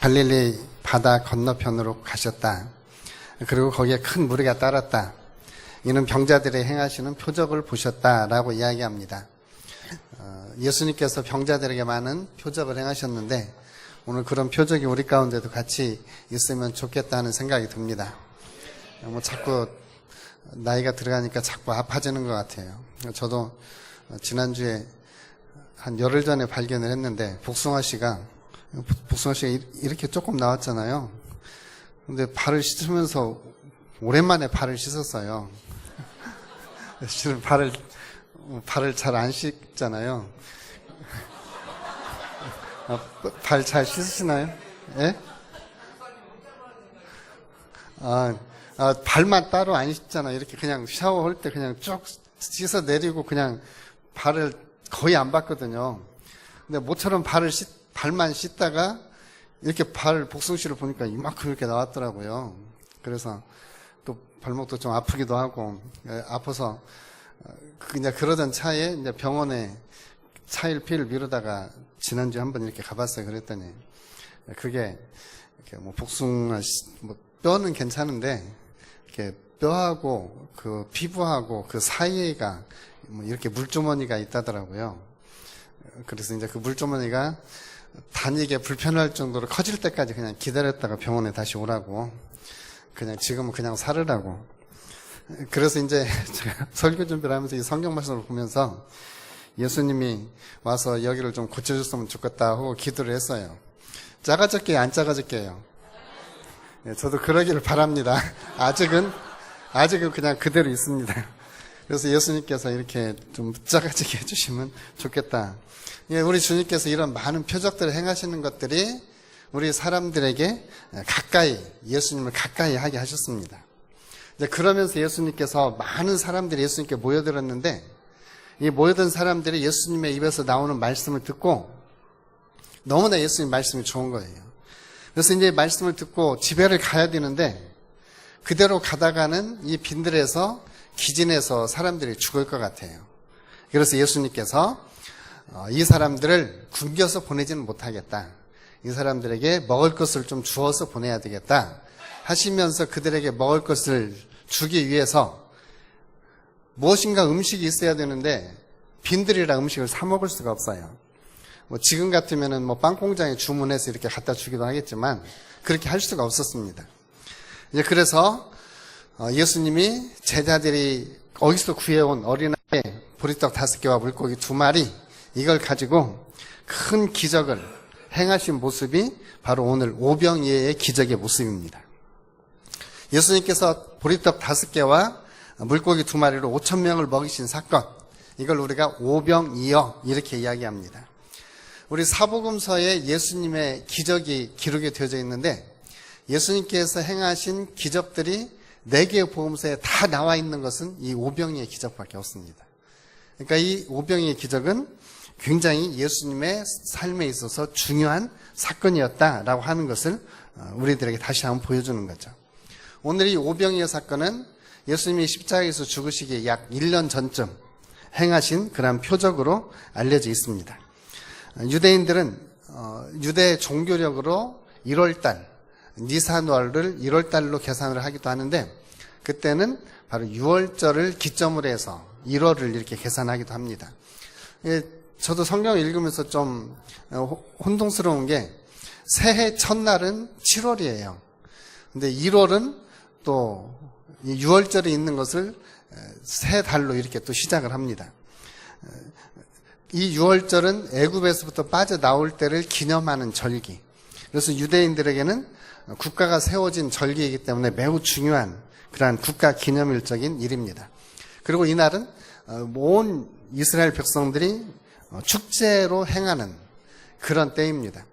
갈릴리 바다 건너편으로 가셨다. 그리고 거기에 큰 무리가 따랐다. 이는 병자들의 행하시는 표적을 보셨다라고 이야기합니다. 예수님께서 병자들에게 많은 표적을 행하셨는데 오늘 그런 표적이 우리 가운데도 같이 있으면 좋겠다 하는 생각이 듭니다. 자꾸 나이가 들어가니까 자꾸 아파지는 것 같아요. 저도 지난주에 한 열흘 전에 발견을 했는데 복숭아 씨가 이렇게 조금 나왔잖아요. 근데 발을 씻으면서 오랜만에 발을 씻었어요. 실은 발을 잘 안 씻잖아요. 발 잘 씻으시나요? 예? 발만 따로 안 씻잖아요. 이렇게 그냥 샤워할 때 그냥 쭉 씻어 내리고 그냥 발을 거의 안 밟거든요. 근데 모처럼 발만 씻다가 이렇게 복숭씨를 보니까 이만큼 이렇게 나왔더라고요. 그래서 또 발목도 좀 아프기도 하고, 아파서 그냥 그러던 차에 이제 병원에 차일피일 미루다가 지난주에 한번 이렇게 가봤어요. 그랬더니 그게 이렇게 복숭아 뼈는 괜찮은데 이렇게 뼈하고 그 피부하고 그 사이에가 이렇게 물주머니가 있다더라고요. 그래서 이제 그 물주머니가 다니기에 불편할 정도로 커질 때까지 그냥 기다렸다가 병원에 다시 오라고, 지금은 그냥 살으라고. 그래서 이제 제가 설교 준비를 하면서 이 성경 말씀을 보면서 예수님이 와서 여기를 좀 고쳐줬으면 좋겠다 하고 기도를 했어요. 작아졌게요, 안 작아졌게요? 네, 저도 그러기를 바랍니다. 아직은 그냥 그대로 있습니다. 그래서 예수님께서 이렇게 좀 작아지게 해주시면 좋겠다. 우리 주님께서 이런 많은 표적들을 행하시는 것들이 우리 사람들에게 예수님을 가까이 하게 하셨습니다. 이제 그러면서 예수님께서 많은 사람들이 예수님께 모여들었는데, 이 모여든 사람들이 예수님의 입에서 나오는 말씀을 듣고 너무나 예수님 말씀이 좋은 거예요. 그래서 이제 말씀을 듣고 집에를 가야 되는데, 그대로 가다가는 이 빈들에서 기진해서 사람들이 죽을 것 같아요. 그래서 예수님께서 이 사람들을 굶겨서 보내지는 못하겠다. 이 사람들에게 먹을 것을 좀 주어서 보내야 되겠다 하시면서 그들에게 먹을 것을 주기 위해서 무엇인가 음식이 있어야 되는데 빈들이라 음식을 사 먹을 수가 없어요. 지금 같으면은 빵 공장에 주문해서 이렇게 갖다 주기도 하겠지만 그렇게 할 수가 없었습니다. 이제 그래서 예수님이 제자들이 어디서 구해온 어린아이 보리떡 5개와 물고기 2마리 이걸 가지고 큰 기적을 행하신 모습이 바로 오늘 오병이어의 기적의 모습입니다. 예수님께서 보리떡 5개와 물고기 2마리로 5,000명을 먹이신 사건, 이걸 우리가 오병이어 이렇게 이야기합니다. 우리 사복음서에 예수님의 기적이 기록이 되어져 있는데 예수님께서 행하신 기적들이 4개의 복음서에 다 나와 있는 것은 이 오병이어의 기적밖에 없습니다. 그러니까 이 오병이어의 기적은 굉장히 예수님의 삶에 있어서 중요한 사건이었다라고 하는 것을 우리들에게 다시 한번 보여주는 거죠. 오늘 이 오병이어 사건은 예수님이 십자가에서 죽으시기 약 1년 전쯤 행하신 그런 표적으로 알려져 있습니다. 유대인들은 유대 종교력으로 1월달, 니산월을 1월달로 계산을 하기도 하는데 그때는 바로 6월절을 기점으로 해서 1월을 이렇게 계산하기도 합니다. 저도 성경을 읽으면서 좀 혼동스러운 게 새해 첫날은 7월이에요. 근데 1월은 또 6월절에 있는 것을 새 달로 이렇게 또 시작을 합니다. 이 6월절은 애굽에서부터 빠져나올 때를 기념하는 절기. 그래서 유대인들에게는 국가가 세워진 절기이기 때문에 매우 중요한 그러한 국가 기념일적인 일입니다. 그리고 이날은 온 이스라엘 백성들이 축제로 행하는 그런 때입니다.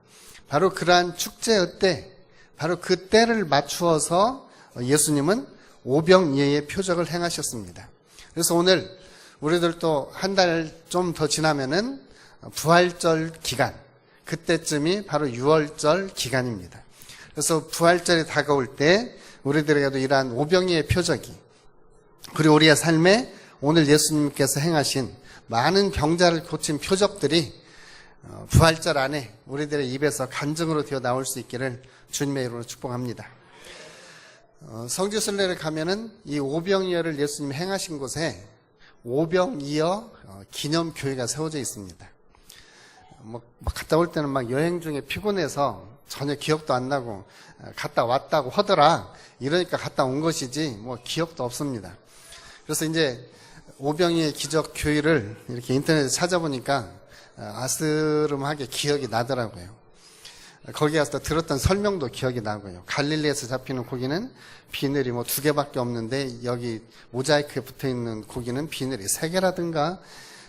바로 그러한 축제의 때, 바로 그 때를 맞추어서 예수님은 오병이어의 표적을 행하셨습니다. 그래서 오늘 우리들도 한 달 좀 더 지나면은 부활절 기간, 그때쯤이 바로 6월절 기간입니다. 그래서 부활절이 다가올 때 우리들에게도 이러한 오병이어의 표적이, 그리고 우리의 삶에 오늘 예수님께서 행하신 많은 병자를 고친 표적들이 부활절 안에 우리들의 입에서 간증으로 되어 나올 수 있기를 주님의 이름으로 축복합니다. 성지순례를 가면은 이 오병이어를 예수님이 행하신 곳에 오병이어 기념교회가 세워져 있습니다. 갔다 올 때는 막 여행 중에 피곤해서 전혀 기억도 안 나고 갔다 왔다고 하더라. 이러니까 갔다 온 것이지 기억도 없습니다. 그래서 이제 오병이의 기적 교회를 이렇게 인터넷에 찾아보니까 아스름하게 기억이 나더라고요. 거기 가서 들었던 설명도 기억이 나고요. 갈릴리에서 잡히는 고기는 비늘이 2개밖에 없는데 여기 모자이크에 붙어있는 고기는 비늘이 3개라든가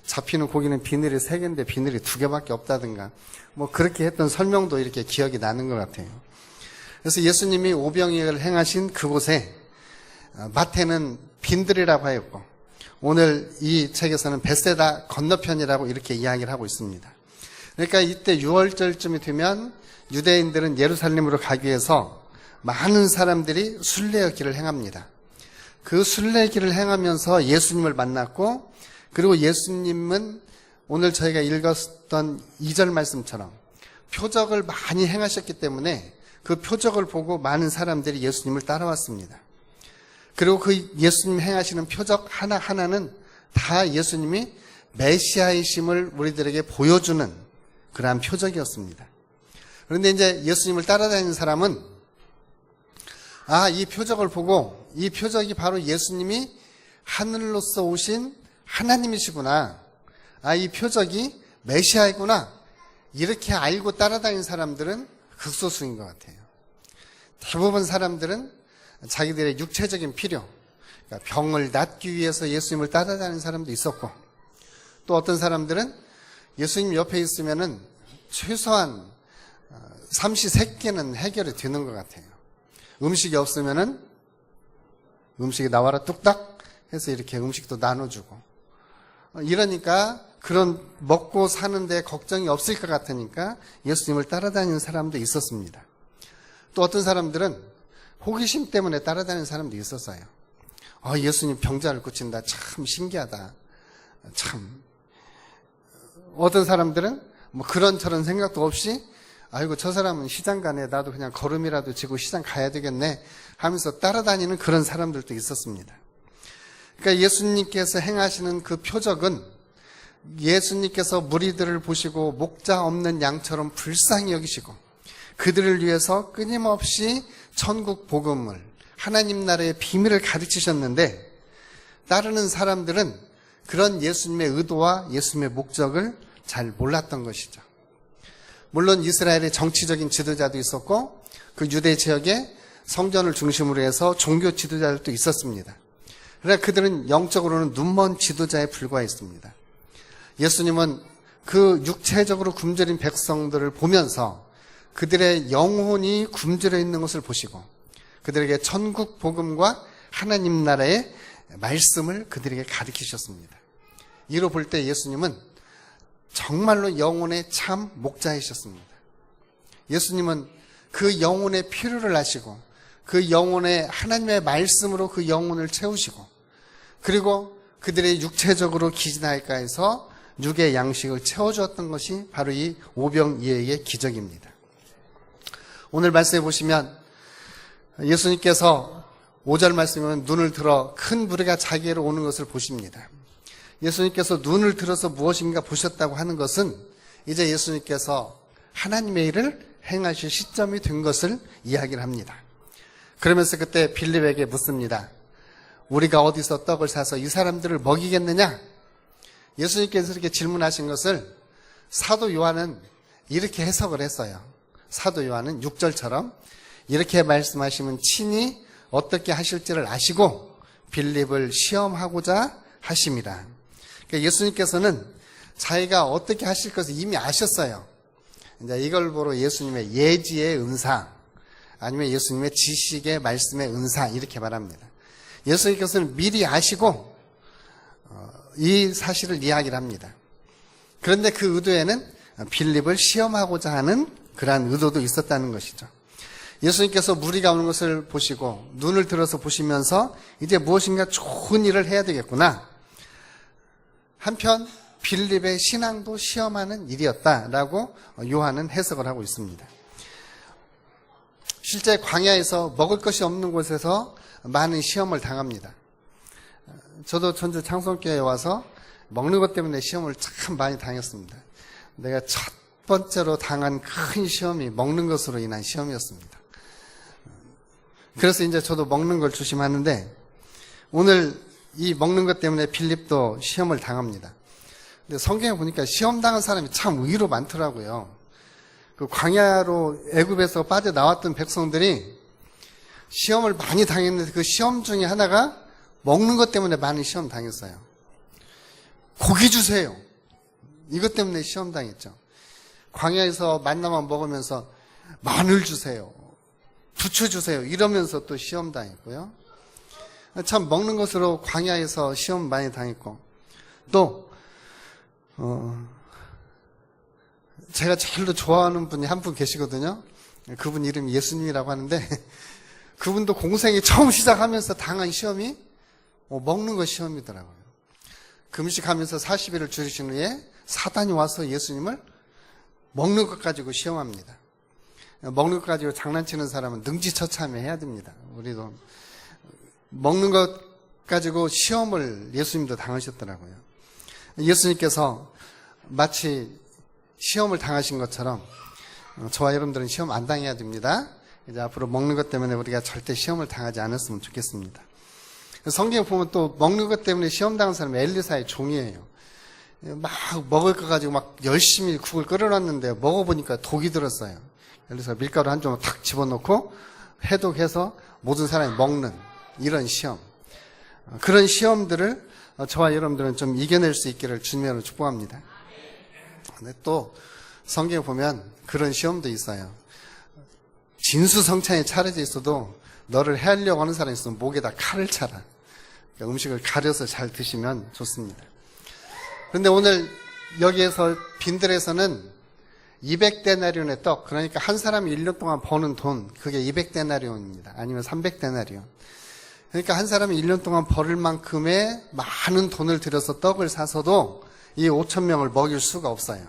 잡히는 고기는 비늘이 3개인데 비늘이 2개밖에 없다든가 그렇게 했던 설명도 이렇게 기억이 나는 것 같아요. 그래서 예수님이 오병이어를 행하신 그곳에 마태는 빈들이라고 하였고 오늘 이 책에서는 벳세다 건너편이라고 이렇게 이야기를 하고 있습니다. 그러니까 이때 6월절쯤이 되면 유대인들은 예루살렘으로 가기 위해서 많은 사람들이 순례길을 행합니다. 그 순례길을 행하면서 예수님을 만났고 그리고 예수님은 오늘 저희가 읽었던 2절 말씀처럼 표적을 많이 행하셨기 때문에 그 표적을 보고 많은 사람들이 예수님을 따라왔습니다. 그리고 그 예수님 행하시는 표적 하나하나는 다 예수님이 메시아이심을 우리들에게 보여주는 그러한 표적이었습니다. 그런데 이제 예수님을 따라다니는 사람은 이 표적을 보고 이 표적이 바로 예수님이 하늘로서 오신 하나님이시구나. 이 표적이 메시아이구나. 이렇게 알고 따라다니는 사람들은 극소수인 것 같아요. 대부분 사람들은 자기들의 육체적인 필요, 그러니까 병을 낫기 위해서 예수님을 따라다니는 사람도 있었고 또 어떤 사람들은 예수님 옆에 있으면은 최소한 삼시세끼는 해결이 되는 것 같아요. 음식이 없으면은 음식이 나와라 뚝딱 해서 이렇게 음식도 나눠주고 이러니까 그런 먹고 사는데 걱정이 없을 것 같으니까 예수님을 따라다니는 사람도 있었습니다. 또 어떤 사람들은 호기심 때문에 따라다니는 사람도 있었어요. 예수님 병자를 고친다. 참 신기하다. 참. 어떤 사람들은 그런저런 생각도 없이 아이고 저 사람은 시장 가네. 나도 그냥 걸음이라도 지고 시장 가야 되겠네 하면서 따라다니는 그런 사람들도 있었습니다. 그러니까 예수님께서 행하시는 그 표적은 예수님께서 무리들을 보시고 목자 없는 양처럼 불쌍히 여기시고 그들을 위해서 끊임없이 천국 복음을 하나님 나라의 비밀을 가르치셨는데 따르는 사람들은 그런 예수님의 의도와 예수님의 목적을 잘 몰랐던 것이죠. 물론 이스라엘의 정치적인 지도자도 있었고 그 유대 지역에 성전을 중심으로 해서 종교 지도자들도 있었습니다. 그러나 그들은 영적으로는 눈먼 지도자에 불과했습니다. 예수님은 그 육체적으로 굶주린 백성들을 보면서 그들의 영혼이 굶주려 있는 것을 보시고 그들에게 천국 복음과 하나님 나라의 말씀을 그들에게 가르치셨습니다. 이로 볼 때 예수님은 정말로 영혼의 참 목자이셨습니다. 예수님은 그 영혼의 필요를 아시고 그 영혼의 하나님의 말씀으로 그 영혼을 채우시고 그리고 그들의 육체적으로 기진할까 해서 육의 양식을 채워주었던 것이 바로 이 오병이어의 기적입니다. 오늘 말씀해 보시면 예수님께서 5절 말씀이면 눈을 들어 큰 무리가 자기에게로 오는 것을 보십니다. 예수님께서 눈을 들어서 무엇인가 보셨다고 하는 것은 이제 예수님께서 하나님의 일을 행하실 시점이 된 것을 이야기를 합니다. 그러면서 그때 빌립에게 묻습니다. 우리가 어디서 떡을 사서 이 사람들을 먹이겠느냐? 예수님께서 이렇게 질문하신 것을 사도 요한은 이렇게 해석을 했어요. 사도 요한은 6절처럼 이렇게 말씀하시면 친히 어떻게 하실지를 아시고 빌립을 시험하고자 하심이라. 그러니까 예수님께서는 자기가 어떻게 하실 것을 이미 아셨어요. 이제 이걸 보러 예수님의 예지의 은사 아니면 예수님의 지식의 말씀의 은사 이렇게 말합니다. 예수님께서는 미리 아시고 이 사실을 이야기를 합니다. 그런데 그 의도에는 빌립을 시험하고자 하는 그러한 의도도 있었다는 것이죠. 예수님께서 무리가 오는 것을 보시고 눈을 들어서 보시면서 이제 무엇인가 좋은 일을 해야 되겠구나. 한편 빌립의 신앙도 시험하는 일이었다라고 요한은 해석을 하고 있습니다. 실제 광야에서 먹을 것이 없는 곳에서 많은 시험을 당합니다. 저도 전주 창성교회에 와서 먹는 것 때문에 시험을 참 많이 당했습니다. 내가 첫 번째로 당한 큰 시험이 먹는 것으로 인한 시험이었습니다. 그래서 이제 저도 먹는 걸 조심하는데 오늘 이 먹는 것 때문에 빌립도 시험을 당합니다. 근데 성경에 보니까 시험 당한 사람이 참 의외로 많더라고요. 그 광야로 애굽에서 빠져나왔던 백성들이 시험을 많이 당했는데 그 시험 중에 하나가 먹는 것 때문에 많은 시험 당했어요. 고기 주세요. 이것 때문에 시험 당했죠. 광야에서 만나만 먹으면서 마늘 주세요. 부추 주세요. 이러면서 또 시험 당했고요. 참 먹는 것으로 광야에서 시험 많이 당했고 또 제가 제일로 좋아하는 분이 한 분 계시거든요. 그분 이름이 예수님이라고 하는데 그분도 공생이 처음 시작하면서 당한 시험이 먹는 것 시험이더라고요. 금식하면서 40일을 줄이신 후에 사단이 와서 예수님을 먹는 것 가지고 시험합니다. 먹는 것 가지고 장난치는 사람은 능지처참해야 됩니다. 우리도 먹는 것 가지고 시험을 예수님도 당하셨더라고요. 예수님께서 마치 시험을 당하신 것처럼 저와 여러분들은 시험 안 당해야 됩니다. 이제 앞으로 먹는 것 때문에 우리가 절대 시험을 당하지 않았으면 좋겠습니다. 성경에 보면 또 먹는 것 때문에 시험 당한 사람이 엘리사의 종이에요. 막 먹을 거 가지고 막 열심히 국을 끓여놨는데 먹어보니까 독이 들었어요. 엘리사가 밀가루 한 조각 탁 집어넣고 해독해서 모든 사람이 먹는 이런 시험. 그런 시험들을 저와 여러분들은 좀 이겨낼 수 있기를 주님으로 축복합니다. 근데 또 성경에 보면 그런 시험도 있어요. 진수성찬이 차려져 있어도 너를 해하려고 하는 사람이 있으면 목에다 칼을 차라. 그러니까 음식을 가려서 잘 드시면 좋습니다. 그런데 오늘 여기에서 빈들에서는 200데나리온의 떡, 그러니까 한 사람이 1년 동안 버는 돈, 그게 200데나리온입니다. 아니면 300데나리온. 그러니까 한 사람이 1년 동안 벌을 만큼의 많은 돈을 들여서 떡을 사서도 이 5,000명을 먹일 수가 없어요.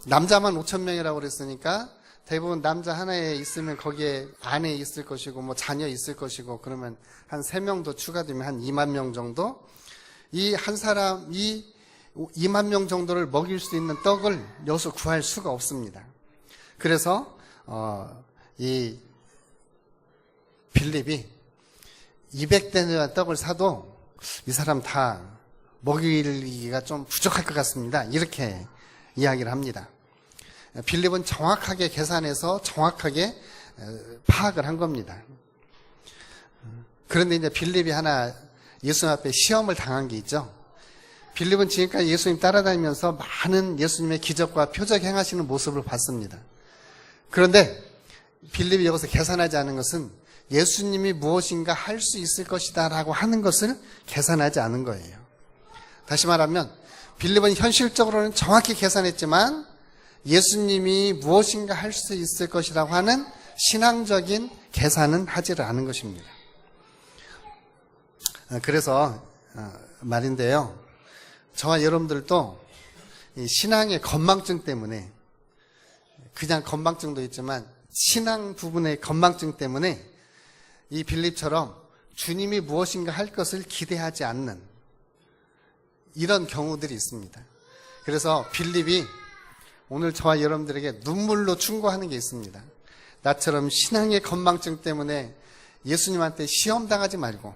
남자만 5,000명이라고 그랬으니까 대부분 남자 하나에 있으면 거기에 아내 있을 것이고 뭐 자녀 있을 것이고 그러면 한 3명 더 추가되면 한 2만 명 정도? 이 한 사람이 2만 명 정도를 먹일 수 있는 떡을 여기서 구할 수가 없습니다. 그래서 이 빌립이 200데나리온 떡을 사도 이 사람 다 먹이기가 좀 부족할 것 같습니다. 이렇게 이야기를 합니다. 빌립은 정확하게 계산해서 정확하게 파악을 한 겁니다. 그런데 이제 빌립이 하나 예수님 앞에 시험을 당한 게 있죠. 빌립은 지금까지 예수님 따라다니면서 많은 예수님의 기적과 표적 행하시는 모습을 봤습니다. 그런데 빌립이 여기서 계산하지 않은 것은 예수님이 무엇인가 할 수 있을 것이다 라고 하는 것을 계산하지 않은 거예요. 다시 말하면 빌립은 현실적으로는 정확히 계산했지만 예수님이 무엇인가 할 수 있을 것이라고 하는 신앙적인 계산은 하지를 않은 것입니다. 그래서 말인데요. 저와 여러분들도 이 신앙의 건망증 때문에 그냥 건망증도 있지만 신앙 부분의 건망증 때문에 이 빌립처럼 주님이 무엇인가 할 것을 기대하지 않는 이런 경우들이 있습니다. 그래서 빌립이 오늘 저와 여러분들에게 눈물로 충고하는 게 있습니다. 나처럼 신앙의 건망증 때문에 예수님한테 시험당하지 말고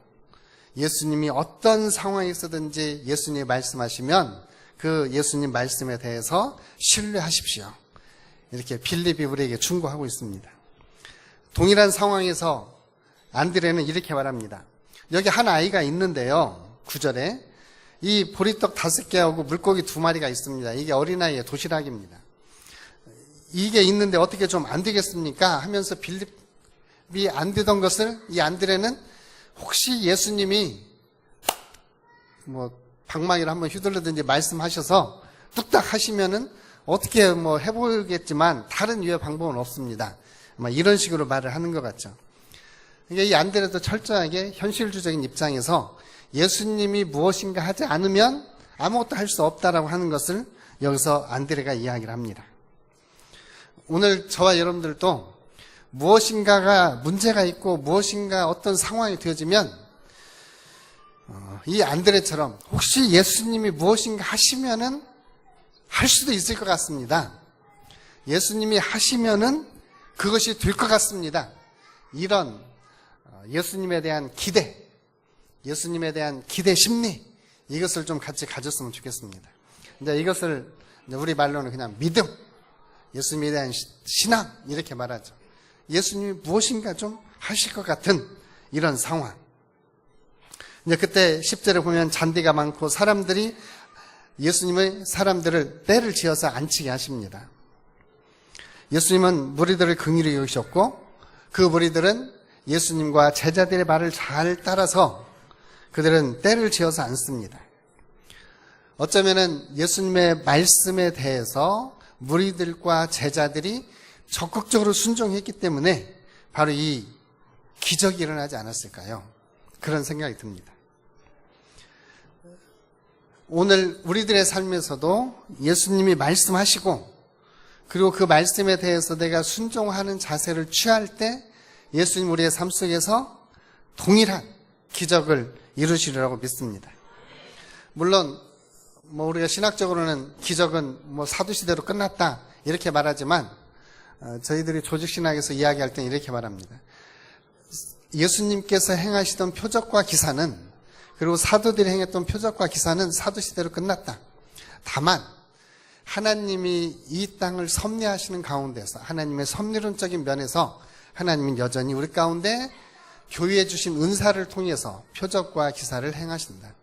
예수님이 어떤 상황에 있어든지 예수님이 말씀하시면 그 예수님 말씀에 대해서 신뢰하십시오. 이렇게 빌립이 우리에게 충고하고 있습니다. 동일한 상황에서 안드레는 이렇게 말합니다. 여기 한 아이가 있는데요. 9절에 이 보리떡 5개하고 물고기 2마리가 있습니다. 이게 어린아이의 도시락입니다. 이게 있는데 어떻게 좀 안 되겠습니까? 하면서 빌립이 안 되던 것을 이 안드레는 혹시 예수님이 뭐 방망이를 한번 휘둘르든지 말씀하셔서 뚝딱 하시면은 어떻게 뭐 해보겠지만 다른 유의 방법은 없습니다. 아마 이런 식으로 말을 하는 것 같죠. 그러니까 이 안드레도 철저하게 현실주의적인 입장에서 예수님이 무엇인가 하지 않으면 아무것도 할 수 없다라고 하는 것을 여기서 안드레가 이야기를 합니다. 오늘 저와 여러분들도 무엇인가가 문제가 있고 무엇인가 어떤 상황이 되어지면 이 안드레처럼 혹시 예수님이 무엇인가 하시면은 할 수도 있을 것 같습니다. 예수님이 하시면은 그것이 될 것 같습니다. 이런 예수님에 대한 기대, 예수님에 대한 기대 심리, 이것을 좀 같이 가졌으면 좋겠습니다. 이제 이것을 우리 말로는 그냥 믿음, 예수님에 대한 신앙 이렇게 말하죠. 예수님이 무엇인가 좀 하실 것 같은 이런 상황. 이제 그때 10절에 보면 잔디가 많고 사람들이 예수님의 사람들을 떼를 지어서 앉히게 하십니다. 예수님은 무리들을 긍휼히 여기셨고 그 무리들은 예수님과 제자들의 말을 잘 따라서 그들은 떼를 지어서 앉습니다. 어쩌면은 예수님의 말씀에 대해서 무리들과 제자들이 적극적으로 순종했기 때문에 바로 이 기적이 일어나지 않았을까요? 그런 생각이 듭니다. 오늘 우리들의 삶에서도 예수님이 말씀하시고 그리고 그 말씀에 대해서 내가 순종하는 자세를 취할 때 예수님 우리의 삶 속에서 동일한 기적을 이루시리라고 믿습니다. 물론 우리가 신학적으로는 기적은 사두시대로 끝났다 이렇게 말하지만 저희들이 조직신학에서 이야기할 때는 이렇게 말합니다. 예수님께서 행하시던 표적과 기사는 그리고 사도들이 행했던 표적과 기사는 사두시대로 끝났다. 다만 하나님이 이 땅을 섭리하시는 가운데서 하나님의 섭리론적인 면에서 하나님은 여전히 우리 가운데 교회에 주신 은사를 통해서 표적과 기사를 행하신다.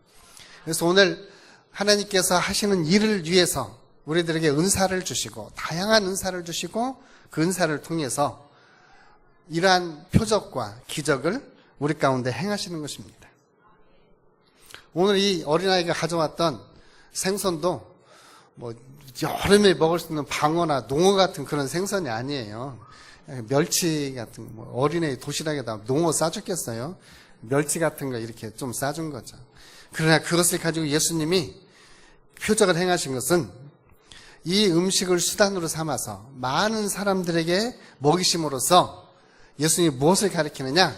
그래서 오늘 하나님께서 하시는 일을 위해서 우리들에게 은사를 주시고 다양한 은사를 주시고 그 은사를 통해서 이러한 표적과 기적을 우리 가운데 행하시는 것입니다. 오늘 이 어린아이가 가져왔던 생선도 여름에 먹을 수 있는 방어나 농어 같은 그런 생선이 아니에요. 멸치 같은 어린애 도시락에다 농어 싸줬겠어요? 멸치 같은 거 이렇게 좀 싸준 거죠. 그러나 그것을 가지고 예수님이 표적을 행하신 것은 이 음식을 수단으로 삼아서 많은 사람들에게 먹이심으로써 예수님이 무엇을 가리키느냐?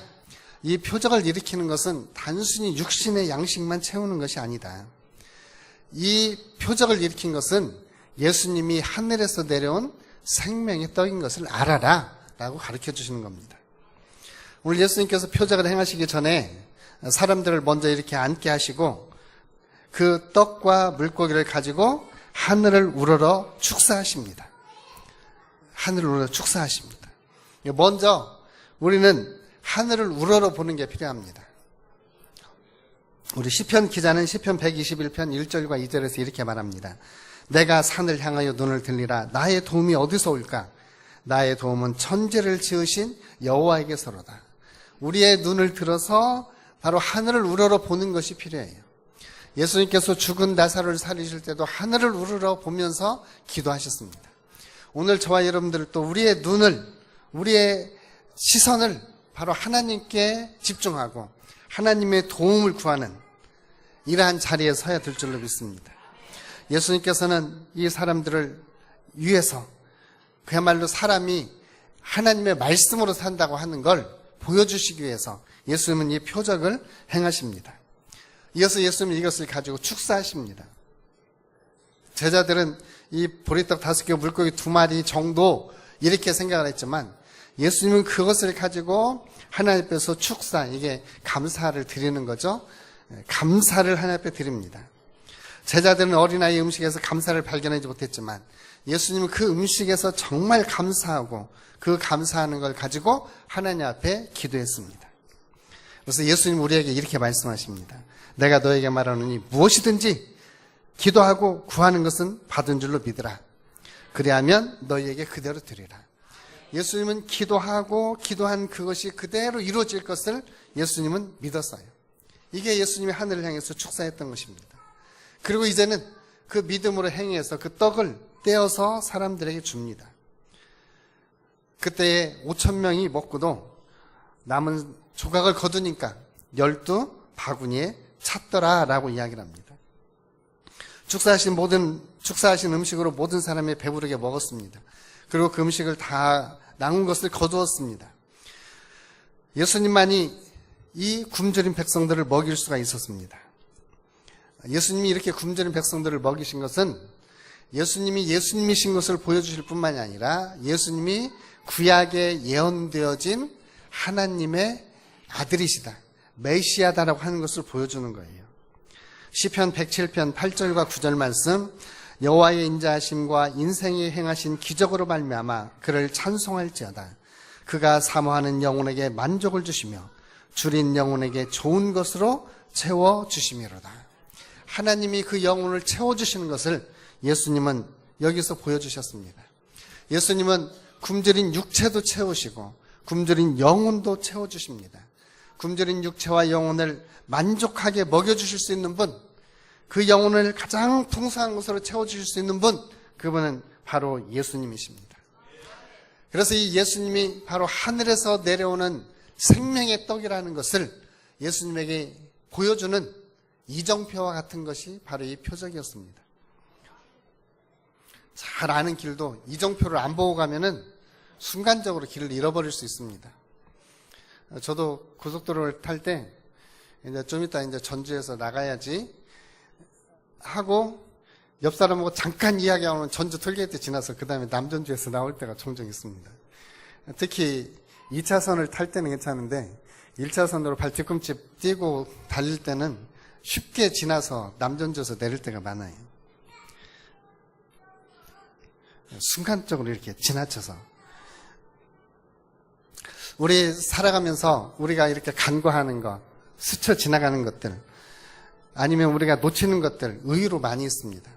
이 표적을 일으키는 것은 단순히 육신의 양식만 채우는 것이 아니다. 이 표적을 일으킨 것은 예수님이 하늘에서 내려온 생명의 떡인 것을 알아라 라고 가르쳐 주시는 겁니다. 오늘 예수님께서 표적을 행하시기 전에 사람들을 먼저 이렇게 앉게 하시고 그 떡과 물고기를 가지고 하늘을 우러러 축사하십니다. 하늘을 우러러 축사하십니다. 먼저 우리는 하늘을 우러러 보는 게 필요합니다. 우리 시편 기자는 시편 121편 1절과 2절에서 이렇게 말합니다. 내가 산을 향하여 눈을 들리라. 나의 도움이 어디서 올까? 나의 도움은 천지를 지으신 여호와에게서로다. 우리의 눈을 들어서 바로 하늘을 우러러 보는 것이 필요해요. 예수님께서 죽은 나사로를 살리실 때도 하늘을 우러러 보면서 기도하셨습니다. 오늘 저와 여러분들도 우리의 눈을, 우리의 시선을 바로 하나님께 집중하고 하나님의 도움을 구하는 이러한 자리에 서야 될 줄로 믿습니다. 예수님께서는 이 사람들을 위해서 그야말로 사람이 하나님의 말씀으로 산다고 하는 걸 보여주시기 위해서 예수님은 이 표적을 행하십니다. 이어서 예수님은 이것을 가지고 축사하십니다. 제자들은 이 보리떡 5개, 물고기 2마리 정도 이렇게 생각을 했지만 예수님은 그것을 가지고 하나님 앞에서 축사, 이게 감사를 드리는 거죠. 감사를 하나님 앞에 드립니다. 제자들은 어린아이 음식에서 감사를 발견하지 못했지만 예수님은 그 음식에서 정말 감사하고 그 감사하는 걸 가지고 하나님 앞에 기도했습니다. 그래서 예수님 우리에게 이렇게 말씀하십니다. 내가 너에게 말하노니 무엇이든지 기도하고 구하는 것은 받은 줄로 믿으라. 그리하면 너희에게 그대로 드리라. 예수님은 기도하고 기도한 그것이 그대로 이루어질 것을 예수님은 믿었어요. 이게 예수님이 하늘을 향해서 축사했던 것입니다. 그리고 이제는 그 믿음으로 행해서 그 떡을 떼어서 사람들에게 줍니다. 그때에 5,000명이 먹고도 남은 조각을 거두니까 12바구니에 찼더라라고 이야기를 합니다. 축사하신 음식으로 모든 사람이 배부르게 먹었습니다. 그리고 그 음식을 다 남은 것을 거두었습니다. 예수님만이 이 굶주린 백성들을 먹일 수가 있었습니다. 예수님이 이렇게 굶주린 백성들을 먹이신 것은 예수님이 예수님이신 것을 보여주실 뿐만이 아니라 예수님이 구약에 예언되어진 하나님의 아들이시다, 메시아다라고 하는 것을 보여주는 거예요. 시편 107편 8절과 9절 말씀, 여호와의 인자하심과 인생에 행하신 기적으로 말미암아 그를 찬송할지어다. 그가 사모하는 영혼에게 만족을 주시며 줄인 영혼에게 좋은 것으로 채워주시미로다. 하나님이 그 영혼을 채워주시는 것을 예수님은 여기서 보여주셨습니다. 예수님은 굶주린 육체도 채우시고 굶주린 영혼도 채워주십니다. 굶주린 육체와 영혼을 만족하게 먹여주실 수 있는 분, 그 영혼을 가장 풍성한 것으로 채워주실 수 있는 분, 그분은 바로 예수님이십니다. 그래서 이 예수님이 바로 하늘에서 내려오는 생명의 떡이라는 것을 예수님에게 보여주는 이정표와 같은 것이 바로 이 표적이었습니다. 잘 아는 길도 이정표를 안 보고 가면은 순간적으로 길을 잃어버릴 수 있습니다. 저도 고속도로를 탈 때 이제 좀 이따 이제 전주에서 나가야지 하고 옆 사람하고 잠깐 이야기하면 전주 톨게이트 지나서 그 다음에 남전주에서 나올 때가 종종 있습니다. 특히 2차선을 탈 때는 괜찮은데 1차선으로 발 뒤꿈치 띄고 달릴 때는 쉽게 지나서 남전주에서 내릴 때가 많아요. 순간적으로 이렇게 지나쳐서. 우리 살아가면서 우리가 이렇게 간과하는 것, 스쳐 지나가는 것들, 아니면 우리가 놓치는 것들 의외로 많이 있습니다.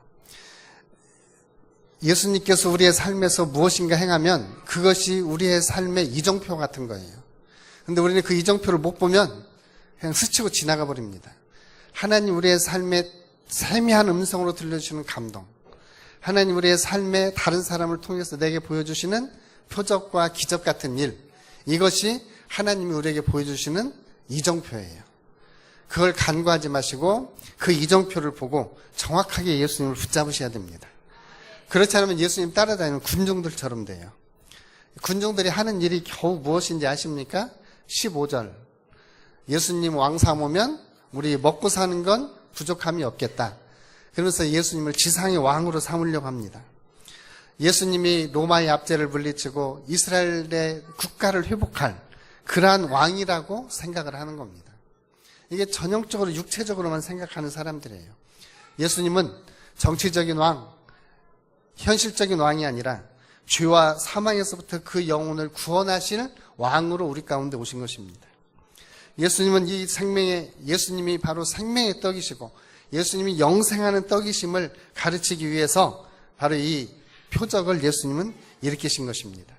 예수님께서 우리의 삶에서 무엇인가 행하면 그것이 우리의 삶의 이정표 같은 거예요. 그런데 우리는 그 이정표를 못 보면 그냥 스치고 지나가 버립니다. 하나님 우리의 삶에 세미한 음성으로 들려주시는 감동, 하나님 우리의 삶에 다른 사람을 통해서 내게 보여주시는 표적과 기적 같은 일, 이것이 하나님이 우리에게 보여주시는 이정표예요. 그걸 간과하지 마시고 그 이정표를 보고 정확하게 예수님을 붙잡으셔야 됩니다. 그렇지 않으면 예수님 따라다니는 군중들처럼 돼요. 군중들이 하는 일이 겨우 무엇인지 아십니까? 15절. 예수님 왕 삼으면 우리 먹고 사는 건 부족함이 없겠다. 그러면서 예수님을 지상의 왕으로 삼으려고 합니다. 예수님이 로마의 압제를 물리치고 이스라엘의 국가를 회복할 그러한 왕이라고 생각을 하는 겁니다. 이게 전형적으로 육체적으로만 생각하는 사람들이에요. 예수님은 정치적인 왕, 현실적인 왕이 아니라 죄와 사망에서부터 그 영혼을 구원하실 왕으로 우리 가운데 오신 것입니다. 예수님은 예수님이 바로 생명의 떡이시고 예수님이 영생하는 떡이심을 가르치기 위해서 바로 이 표적을 예수님은 일으키신 것입니다.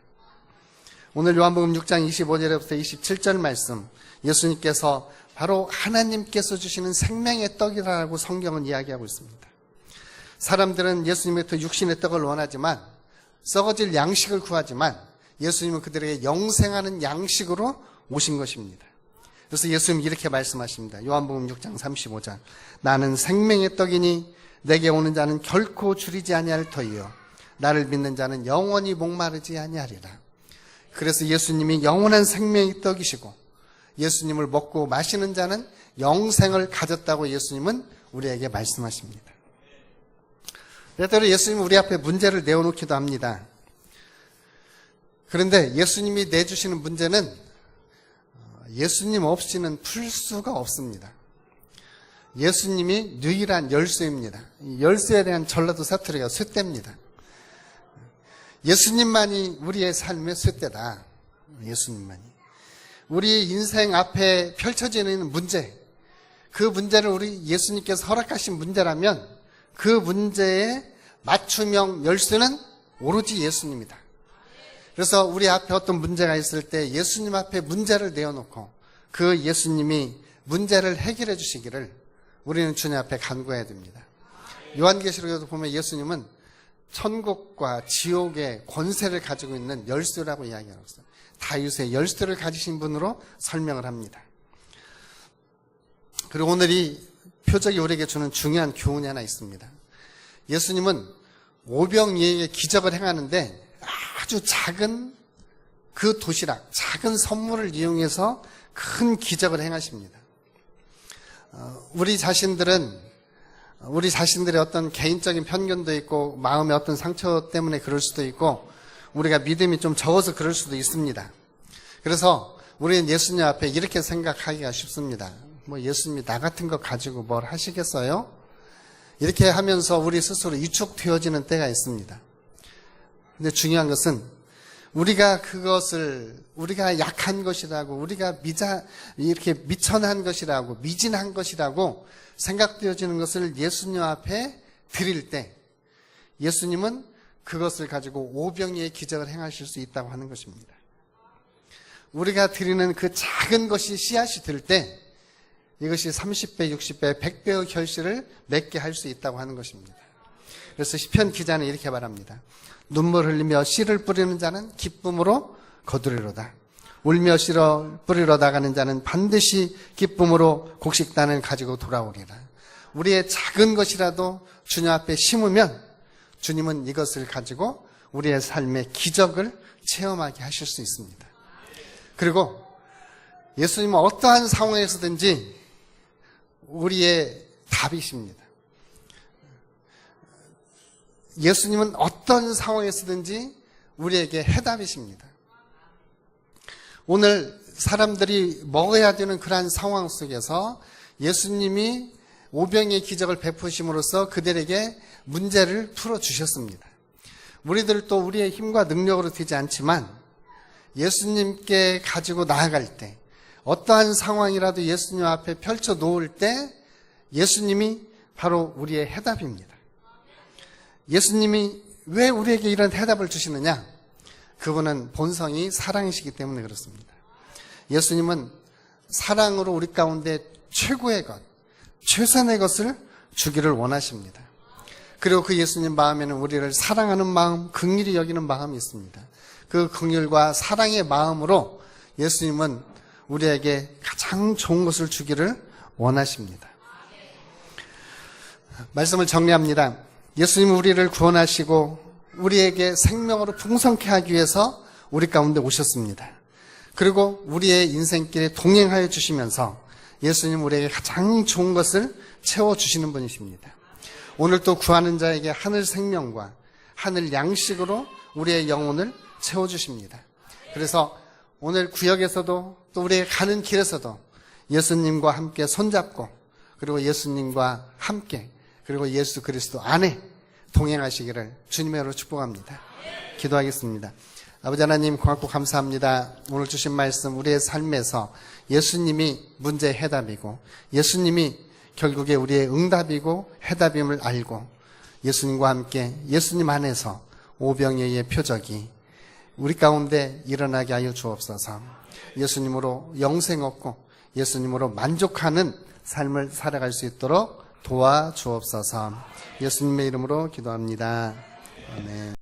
오늘 요한복음 6장 25절부터 27절 말씀, 예수님께서 바로 하나님께서 주시는 생명의 떡이라고 성경은 이야기하고 있습니다. 사람들은 예수님부터 육신의 떡을 원하지만, 썩어질 양식을 구하지만 예수님은 그들에게 영생하는 양식으로 오신 것입니다. 그래서 예수님이 이렇게 말씀하십니다. 요한복음 6장 35절. 나는 생명의 떡이니 내게 오는 자는 결코 줄이지 아니할 터이요 나를 믿는 자는 영원히 목마르지 아니하리라. 그래서 예수님이 영원한 생명의 떡이시고 예수님을 먹고 마시는 자는 영생을 가졌다고 예수님은 우리에게 말씀하십니다. 때때로 예수님은 우리 앞에 문제를 내어놓기도 합니다. 그런데 예수님이 내주시는 문제는 예수님 없이는 풀 수가 없습니다. 예수님이 유일한 열쇠입니다. 열쇠에 대한 전라도 사투리가 쇳대입니다. 예수님만이 우리의 삶의 쇳대다. 예수님만이. 우리 인생 앞에 펼쳐지는 문제, 그 문제를 우리 예수님께서 허락하신 문제라면 그 문제의 맞춤형 열쇠는 오로지 예수님이다. 그래서 우리 앞에 어떤 문제가 있을 때 예수님 앞에 문제를 내어놓고 그 예수님이 문제를 해결해 주시기를 우리는 주님 앞에 간구해야 됩니다. 요한계시록에도 보면 예수님은 천국과 지옥의 권세를 가지고 있는 열쇠라고 이야기하고 있어요. 다윗의 열쇠를 가지신 분으로 설명을 합니다. 그리고 오늘 이 표적이 우리에게 주는 중요한 교훈이 하나 있습니다. 예수님은 오병이어에게 기적을 행하는데 아주 작은 그 도시락, 작은 선물을 이용해서 큰 기적을 행하십니다. 우리 자신들의 어떤 개인적인 편견도 있고 마음의 어떤 상처 때문에 그럴 수도 있고 우리가 믿음이 좀 적어서 그럴 수도 있습니다. 그래서 우리는 예수님 앞에 이렇게 생각하기가 쉽습니다. 뭐 예수님이 나 같은 거 가지고 뭘 하시겠어요? 이렇게 하면서 우리 스스로 위축되어지는 때가 있습니다. 근데 중요한 것은 우리가 약한 것이라고, 우리가 이렇게 미천한 것이라고, 미진한 것이라고 생각되어지는 것을 예수님 앞에 드릴 때, 예수님은 그것을 가지고 오병이의 기적을 행하실 수 있다고 하는 것입니다. 우리가 드리는 그 작은 것이 씨앗이 될 때, 이것이 30배, 60배, 100배의 결실을 맺게 할 수 있다고 하는 것입니다. 그래서 시편 기자는 이렇게 말합니다. 눈물 흘리며 씨를 뿌리는 자는 기쁨으로 거두리로다. 울며 씨를 뿌리러 나가는 자는 반드시 기쁨으로 곡식단을 가지고 돌아오리라. 우리의 작은 것이라도 주님 앞에 심으면 주님은 이것을 가지고 우리의 삶의 기적을 체험하게 하실 수 있습니다. 그리고 예수님은 어떠한 상황에서든지 우리의 답이십니다. 예수님은 어떤 상황에서든지 우리에게 해답이십니다. 오늘 사람들이 먹어야 되는 그러한 상황 속에서 예수님이 오병이의 기적을 베푸심으로써 그들에게 문제를 풀어주셨습니다. 우리들도 우리의 힘과 능력으로 되지 않지만 예수님께 가지고 나아갈 때 어떠한 상황이라도 예수님 앞에 펼쳐 놓을 때 예수님이 바로 우리의 해답입니다. 예수님이 왜 우리에게 이런 해답을 주시느냐? 그분은 본성이 사랑이시기 때문에 그렇습니다. 예수님은 사랑으로 우리 가운데 최고의 것, 최선의 것을 주기를 원하십니다. 그리고 그 예수님 마음에는 우리를 사랑하는 마음, 긍휼히 여기는 마음이 있습니다. 그 긍휼과 사랑의 마음으로 예수님은 우리에게 가장 좋은 것을 주기를 원하십니다. 말씀을 정리합니다. 예수님은 우리를 구원하시고 우리에게 생명으로 풍성케 하기 위해서 우리 가운데 오셨습니다. 그리고 우리의 인생길에 동행하여 주시면서 예수님 우리에게 가장 좋은 것을 채워주시는 분이십니다. 오늘 또 구하는 자에게 하늘 생명과 하늘 양식으로 우리의 영혼을 채워주십니다. 그래서 오늘 구역에서도 또 우리의 가는 길에서도 예수님과 함께 손잡고 그리고 예수님과 함께 그리고 예수 그리스도 안에 동행하시기를 주님의 이름으로 축복합니다. 기도하겠습니다. 아버지 하나님 고맙고 감사합니다. 오늘 주신 말씀 우리의 삶에서 예수님이 문제의 해답이고 예수님이 결국에 우리의 응답이고 해답임을 알고 예수님과 함께 예수님 안에서 오병이어의 표적이 우리 가운데 일어나게 하여 주옵소서. 예수님으로 영생 얻고 예수님으로 만족하는 삶을 살아갈 수 있도록 도와주옵소서. 예수님의 이름으로 기도합니다. 아멘.